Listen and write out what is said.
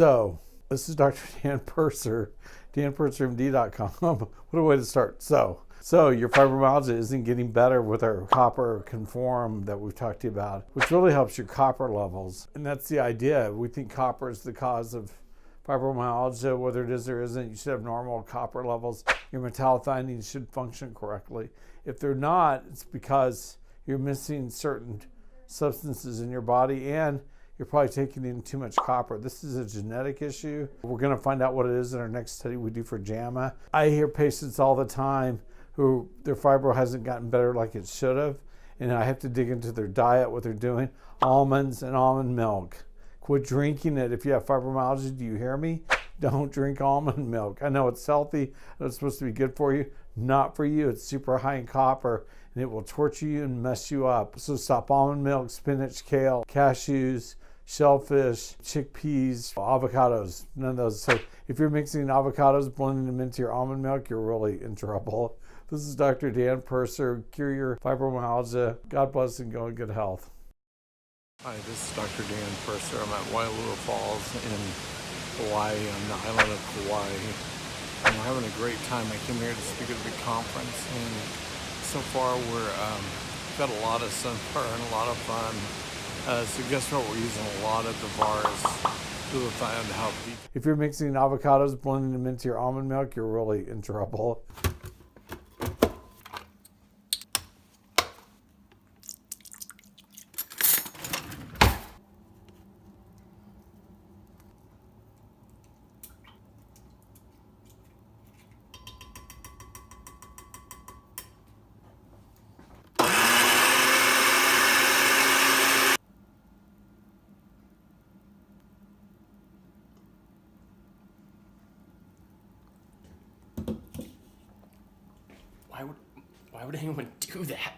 So, this is Dr. Dan Purser, danpursermd.com. What a way to start. So your fibromyalgia isn't getting better with our copper conform that we've talked to you about, which really helps your copper levels. And that's the idea. We think copper is the cause of fibromyalgia, whether it is or isn't. You should have normal copper levels. Your metallothionein should function correctly. If they're not, it's because you're missing certain substances in your body and you're probably taking in too much copper. This is a genetic issue. We're going to find out what it is in our next study we do for JAMA. I hear patients all the time who their fibro hasn't gotten better like it should have, and I have to dig into their diet, what they're doing. Almonds and almond milk. Quit drinking it. If you have fibromyalgia, do you hear me? Don't drink almond milk. I know it's healthy, it's supposed to be good for you. Not for you. It's super high in copper, and it will torture you and mess you up. So stop almond milk, spinach, kale, cashews, shellfish, chickpeas, avocados, none of those. So if you're mixing avocados, blending them into your almond milk, you're really in trouble. This is Dr. Dan Purser. Cure your fibromyalgia. God bless and go in good health. Hi, this is Dr. Dan Purser. I'm at Waialua Falls in Hawaii, on the island of Hawaii. I'm having a great time. I came here to speak at a big conference, and so far we've got a lot of sunflower and a lot of fun. So guess what? We're using a lot of the VARs glutathione to help. If you're mixing avocados, blending them into your almond milk, you're really in trouble. Why would anyone do that?